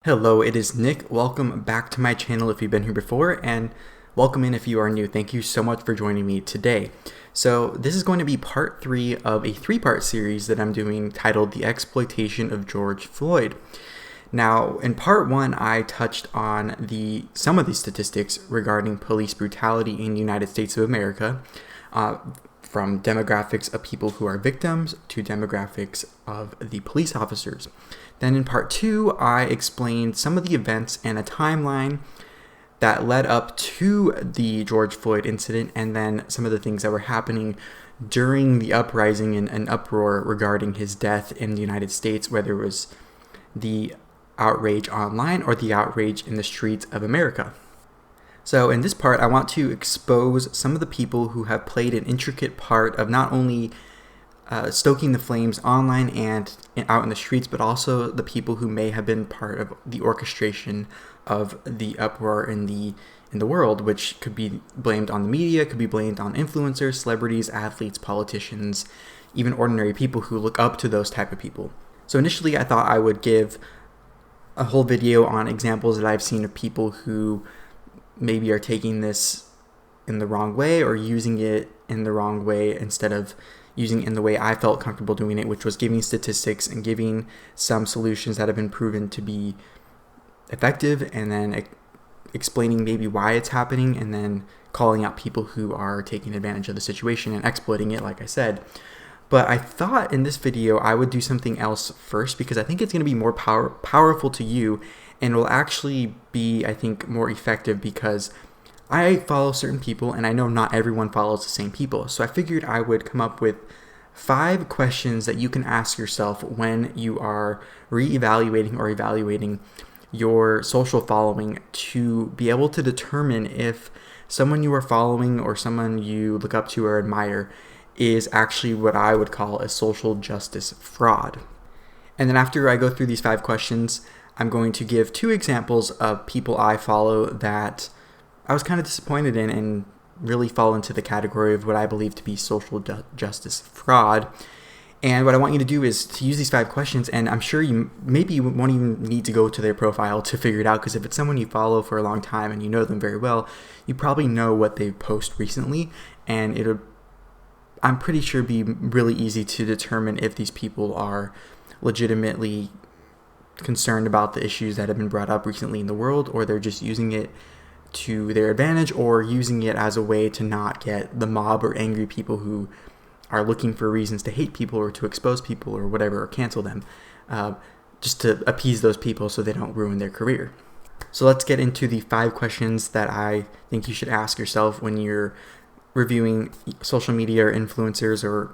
Hello, it is Nick. Welcome back to my channel if you've been here before, and welcome in if you are new. Thank you so much for joining me today. So this is going to be part 3 of a 3-part series that I'm doing titled The Exploitation of George Floyd. Now, in part 1, I touched on some of the statistics regarding police brutality in the United States of America, from demographics of people who are victims to demographics of the police officers. Then in part 2, I explained some of the events and a timeline that led up to the George Floyd incident, and then some of the things that were happening during the uprising and uproar regarding his death in the United States, whether it was the outrage online or the outrage in the streets of America. So in this part, I want to expose some of the people who have played an intricate part of not only stoking the flames online and out in the streets, but also the people who may have been part of the orchestration of the uproar in the world, which could be blamed on the media, could be blamed on influencers, celebrities, athletes, politicians, even ordinary people who look up to those type of people. So initially, I thought I would give a whole video on examples that I've seen of people who maybe are taking this in the wrong way or using it in the wrong way instead of using it in the way I felt comfortable doing it, which was giving statistics and giving some solutions that have been proven to be effective, and then explaining maybe why it's happening, and then calling out people who are taking advantage of the situation and exploiting it, like I said. But I thought in this video I would do something else first, because I think it's going to be more powerful to you, and will actually be, I think, more effective, because I follow certain people and I know not everyone follows the same people. So I figured I would come up with 5 questions that you can ask yourself when you are reevaluating or evaluating your social following, to be able to determine if someone you are following or someone you look up to or admire is actually what I would call a social justice fraud. And then after I go through these 5 questions, I'm going to give 2 examples of people I follow that I was kind of disappointed in and really fall into the category of what I believe to be social justice fraud. And what I want you to do is to use these 5 questions, and I'm sure you won't even need to go to their profile to figure it out, because if it's someone you follow for a long time and you know them very well, you probably know what they post recently, and I'm pretty sure be really easy to determine if these people are legitimately concerned about the issues that have been brought up recently in the world, or they're just using it to their advantage, or using it as a way to not get the mob or angry people who are looking for reasons to hate people or to expose people or whatever, or cancel them, just to appease those people so they don't ruin their career. So let's get into the 5 questions that I think you should ask yourself when you're reviewing social media or influencers or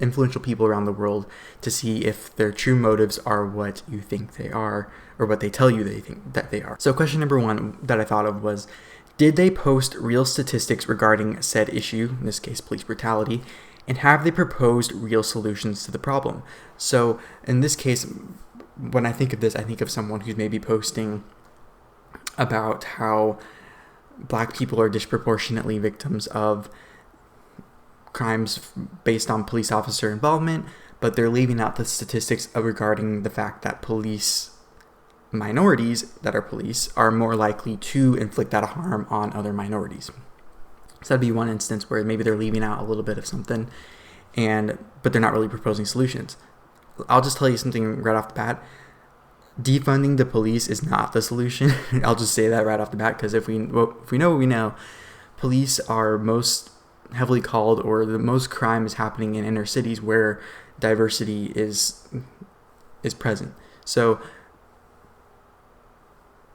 influential people around the world, to see if their true motives are what you think they are, or what they tell you they think that they are. So question number 1 that I thought of was, did they post real statistics regarding said issue, in this case police brutality, and have they proposed real solutions to the problem? So in this case, when I think of this, I think of someone who's maybe posting about how Black people are disproportionately victims of crimes based on police officer involvement, but they're leaving out the statistics regarding the fact that minorities that are police are more likely to inflict that harm on other minorities. So that'd be one instance where maybe they're leaving out a little bit of something, but they're not really proposing solutions. I'll just tell you something right off the bat. Defunding the police is not the solution. I'll just say that right off the bat, because if we know what we know, police are most heavily called, or the most crime is happening in inner cities where diversity is present. So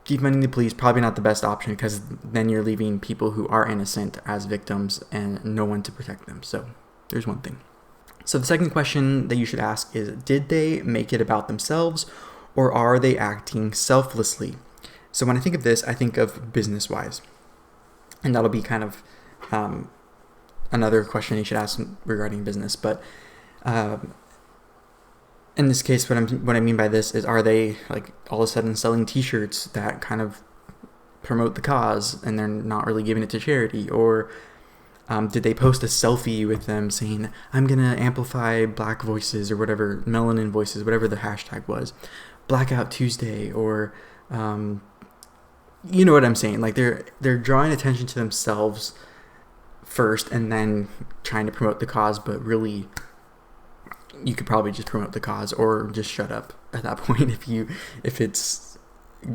defunding the police probably not the best option, because then you're leaving people who are innocent as victims and no one to protect them. So there's one thing. So the second question that you should ask is, did they make it about themselves, or are they acting selflessly? So when I think of this, I think of business-wise. And that'll be kind of another question you should ask regarding business. But in this case, what I mean by this is, are they like all of a sudden selling t-shirts that kind of promote the cause and they're not really giving it to charity? Or did they post a selfie with them saying, I'm going to amplify Black voices, or whatever, melanin voices, whatever the hashtag was? Blackout Tuesday, or you know what I'm saying? Like they're drawing attention to themselves first and then trying to promote the cause, but really you could probably just promote the cause or just shut up at that point if it's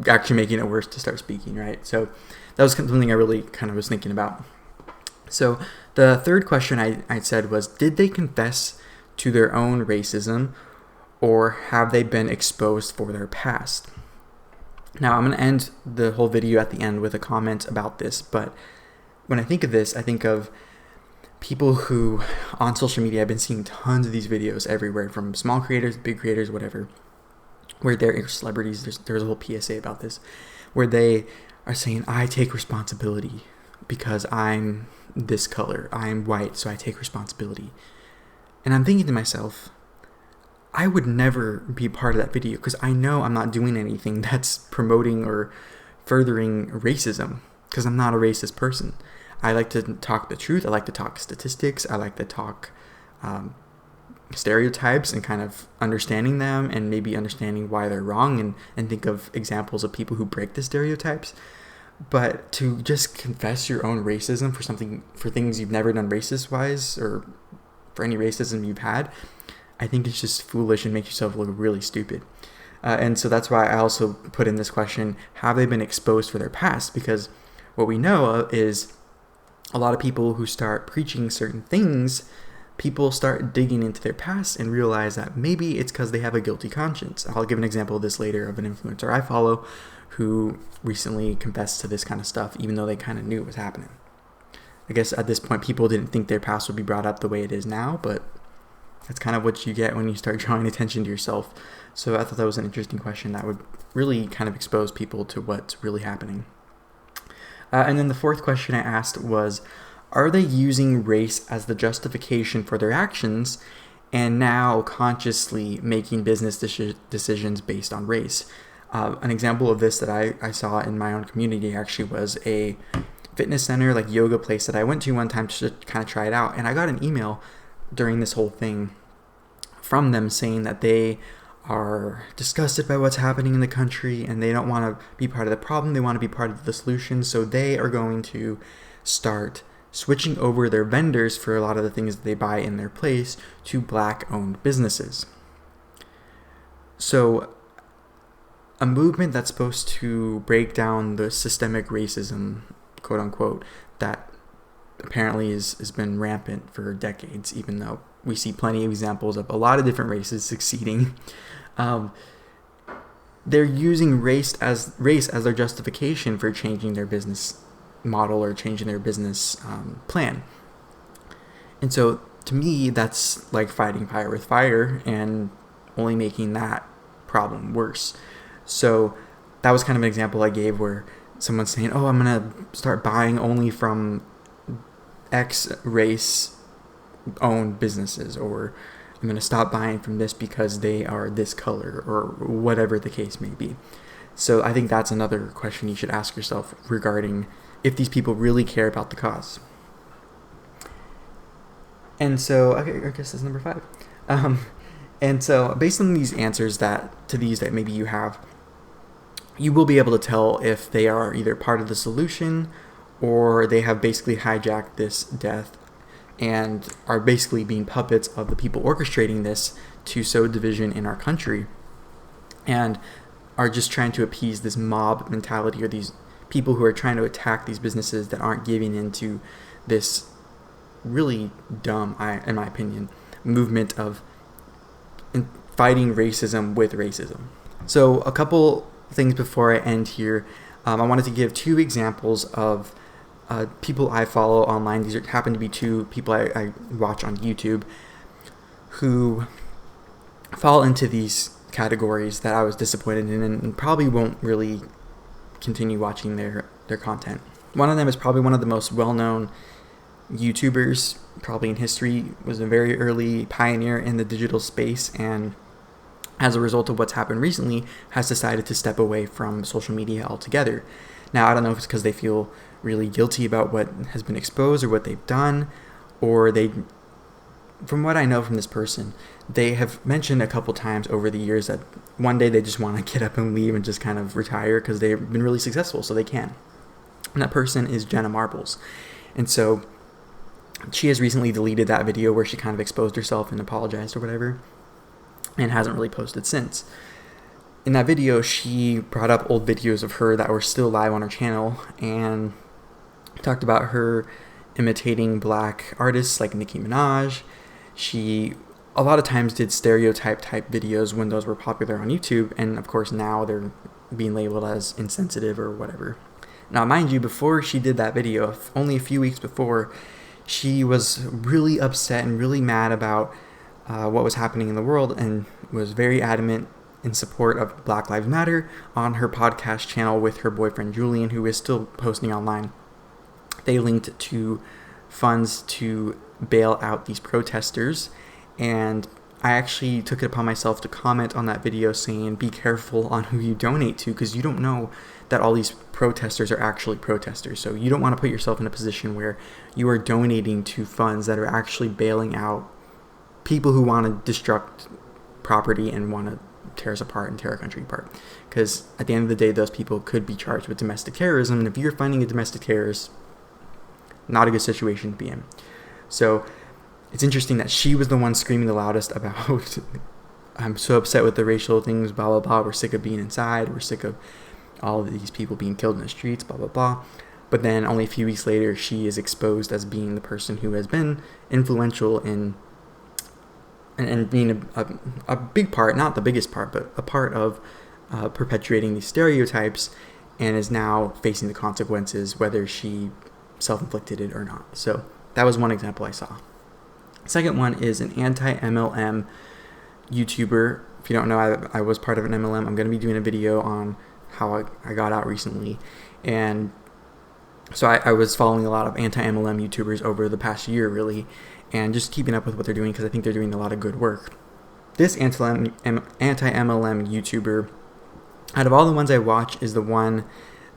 actually making it worse to start speaking, right? So that was something I really kind of was thinking about. So the third question I said was, did they confess to their own racism, or have they been exposed for their past? Now, I'm going to end the whole video at the end with a comment about this, but when I think of this, I think of people who, on social media, I've been seeing tons of these videos everywhere, from small creators, big creators, whatever, where they're celebrities. There's a whole PSA about this, where they are saying, I take responsibility because I'm this color, I'm white, so I take responsibility. And I'm thinking to myself, I would never be part of that video because I know I'm not doing anything that's promoting or furthering racism, because I'm not a racist person. I like to talk the truth. I like to talk statistics. I like to talk stereotypes and kind of understanding them and maybe understanding why they're wrong, and think of examples of people who break the stereotypes. But to just confess your own racism for things you've never done racist-wise, or for any racism you've had, I think it's just foolish and makes yourself look really stupid. And so that's why I also put in this question, have they been exposed for their past? Because what we know is a lot of people who start preaching certain things, people start digging into their past and realize that maybe it's because they have a guilty conscience. I'll give an example of this later, of an influencer I follow who recently confessed to this kind of stuff, even though they kind of knew it was happening. I guess at this point, people didn't think their past would be brought up the way it is now, but that's kind of what you get when you start drawing attention to yourself. So I thought that was an interesting question that would really kind of expose people to what's really happening. And then the fourth question I asked was, are they using race as the justification for their actions and now consciously making business decisions based on race? An example of this that I saw in my own community actually was a fitness center, like yoga place, that I went to one time to kind of try it out. And I got an email during this whole thing from them saying that they are disgusted by what's happening in the country and they don't want to be part of the problem, they want to be part of the solution. So they are going to start switching over their vendors for a lot of the things that they buy in their place to Black-owned businesses. So a movement that's supposed to break down the systemic racism, quote unquote, that apparently has been rampant for decades, even though we see plenty of examples of a lot of different races succeeding. They're using race as their justification for changing their business model or changing their business plan. And so to me, that's like fighting fire with fire and only making that problem worse. So that was kind of an example I gave where someone's saying, oh, I'm going to start buying only from X race owned businesses, or I'm going to stop buying from this because they are this color, or whatever the case may be. So I think that's another question you should ask yourself regarding if these people really care about the cause. And so, okay, I guess that's number 5. And so based on these answers that maybe you have, you will be able to tell if they are either part of the solution or they have basically hijacked this death and are basically being puppets of the people orchestrating this to sow division in our country, and are just trying to appease this mob mentality, or these people who are trying to attack these businesses that aren't giving into this really dumb, in my opinion, movement of fighting racism with racism. So a couple things before I end here. I wanted to give 2 examples of people I follow online. These happen to be 2 people I watch on YouTube who fall into these categories that I was disappointed in and probably won't really continue watching their content. One of them is probably one of the most well-known YouTubers probably in history, was a very early pioneer in the digital space, and as a result of what's happened recently, has decided to step away from social media altogether. Now, I don't know if it's because they feel really guilty about what has been exposed or what they've done, or they from what I know from this person, they have mentioned a couple times over the years that one day they just want to get up and leave and just kind of retire because they've been really successful, so they can. And that person is Jenna Marbles. And so she has recently deleted that video where she kind of exposed herself and apologized or whatever, and hasn't really posted since. In that video, she brought up old videos of her that were still live on her channel and talked about her imitating black artists like Nicki Minaj. She a lot of times did stereotype type videos when those were popular on YouTube, and of course now they're being labeled as insensitive or whatever. Now, mind you, before she did that video, only a few weeks before, she was really upset and really mad about what was happening in the world, and was very adamant in support of Black Lives Matter on her podcast channel with her boyfriend Julian, who is still posting online. They linked to funds to bail out these protesters, and I actually took it upon myself to comment on that video saying, be careful on who you donate to, because you don't know that all these protesters are actually protesters. So you don't want to put yourself in a position where you are donating to funds that are actually bailing out people who want to destruct property and want to tear us apart and tear our country apart. Because at the end of the day, those people could be charged with domestic terrorism, and if you're finding a domestic terrorist, not a good situation to be in. So it's interesting that she was the one screaming the loudest about I'm so upset with the racial things, blah, blah, blah. We're sick of being inside. We're sick of all of these people being killed in the streets, blah, blah, blah. But then only a few weeks later, she is exposed as being the person who has been influential in and being a big part, not the biggest part, but a part of perpetuating these stereotypes, and is now facing the consequences, whether she self-inflicted it or not. So that was one example I saw. Second one is an anti-MLM YouTuber. If you don't know, I was part of an MLM. I'm going to be doing a video on how I got out recently. And so I was following a lot of anti-MLM YouTubers over the past year, really, and just keeping up with what they're doing because I think they're doing a lot of good work. This anti-MLM YouTuber, out of all the ones I watch, is the one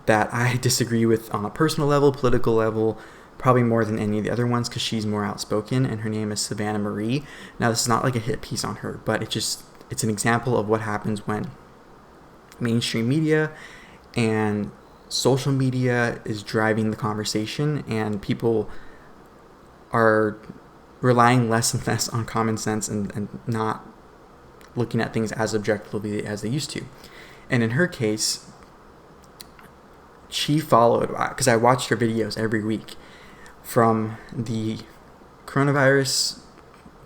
that I disagree with on a personal level, political level, probably more than any of the other ones, because she's more outspoken, and her name is Savannah Marie. Now, this is not like a hit piece on her, but it's an example of what happens when mainstream media and social media is driving the conversation, and people are relying less and less on common sense and not looking at things as objectively as they used to. And in her case, she followed, because I watched her videos every week, from the coronavirus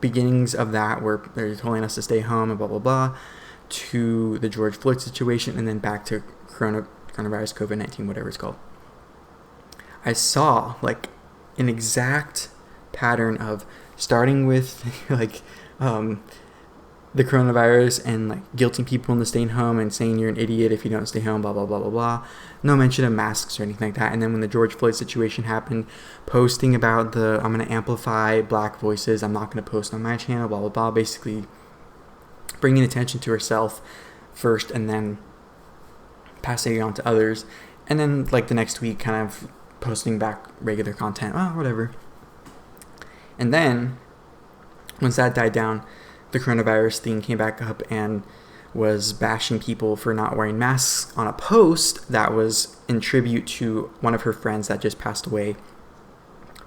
beginnings of that, where they're telling us to stay home and blah, blah, blah, to the George Floyd situation, and then back to coronavirus, COVID-19, whatever it's called. I saw like an exact pattern of starting with like the coronavirus and like guilting people into staying home and saying you're an idiot if you don't stay home, blah, blah, blah, blah, blah. No mention of masks or anything like that. And then when the George Floyd situation happened, posting about I'm going to amplify black voices, I'm not going to post on my channel, blah, blah, blah. Basically bringing attention to herself first and then passing it on to others. And then like the next week kind of posting back regular content, whatever. And then once that died down, the coronavirus thing came back up and was bashing people for not wearing masks on a post that was in tribute to one of her friends that just passed away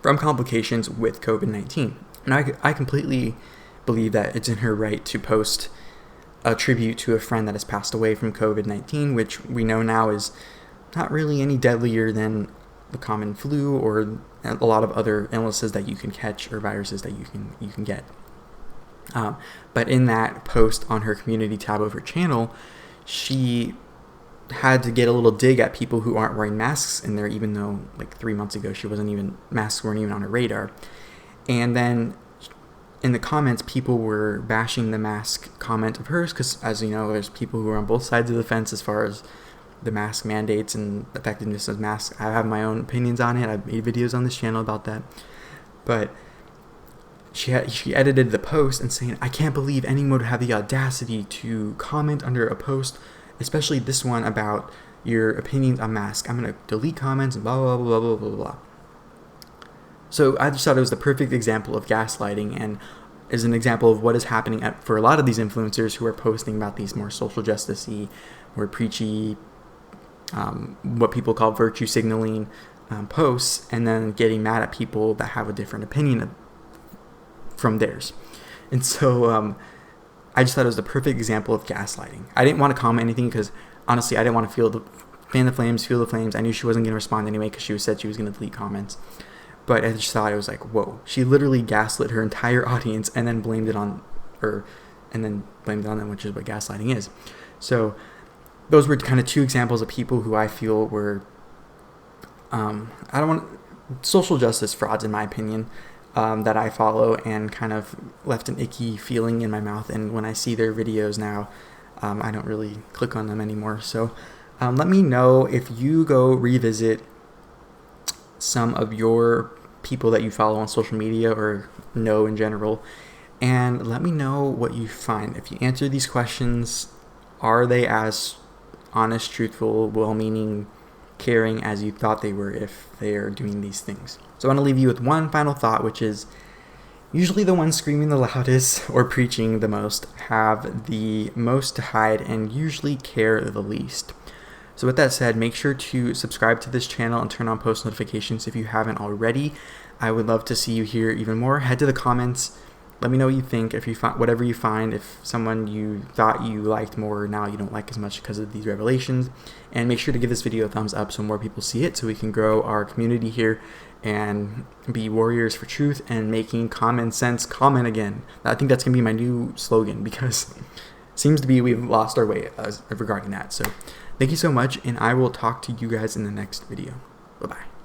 from complications with COVID-19. And I completely believe that it's in her right to post a tribute to a friend that has passed away from COVID-19, which we know now is not really any deadlier than the common flu or a lot of other illnesses that you can catch or viruses that you can get. But in that post on her community tab of her channel, she had to get a little dig at people who aren't wearing masks in there, even though like 3 months ago masks weren't even on her radar. And then in the comments, people were bashing the mask comment of hers because, as you know, there's people who are on both sides of the fence as far as the mask mandates and effectiveness of masks. I have my own opinions on it. I've made videos on this channel about that. But she edited the post and saying, I can't believe anyone would have the audacity to comment under a post, especially this one about your opinions on masks. I'm going to delete comments and blah, blah, blah, blah, blah, blah. So I just thought it was the perfect example of gaslighting and is an example of what is happening for a lot of these influencers who are posting about these more social justice-y, more preachy, what people call virtue signaling posts, and then getting mad at people that have a different opinion from theirs. And so I just thought it was the perfect example of gaslighting. I didn't want to comment anything because honestly I didn't want to fan the flames. I knew she wasn't going to respond anyway because she said she was going to delete comments. But I just thought it was like, whoa, she literally gaslit her entire audience and then blamed it on them, which is what gaslighting is. So those were kind of two examples of people who I feel were, social justice frauds in my opinion, that I follow and kind of left an icky feeling in my mouth. And when I see their videos now, I don't really click on them anymore. So let me know if you go revisit some of your people that you follow on social media or know in general, and let me know what you find. If you answer these questions, are they as honest, truthful, well-meaning, caring as you thought they were if they are doing these things? So I want to leave you with one final thought, which is usually the ones screaming the loudest or preaching the most have the most to hide and usually care the least. So with that said, make sure to subscribe to this channel and turn on post notifications if you haven't already. I would love to see you here even more. Head to the comments. Let me know what you think. If you find whatever you find, if someone you thought you liked more now you don't like as much because of these revelations, and make sure to give this video a thumbs up so more people see it, so we can grow our community here and be warriors for truth and making common sense common again. I think that's gonna be my new slogan because it seems to be we've lost our way regarding that. So thank you so much, and I will talk to you guys in the next video. Bye-bye.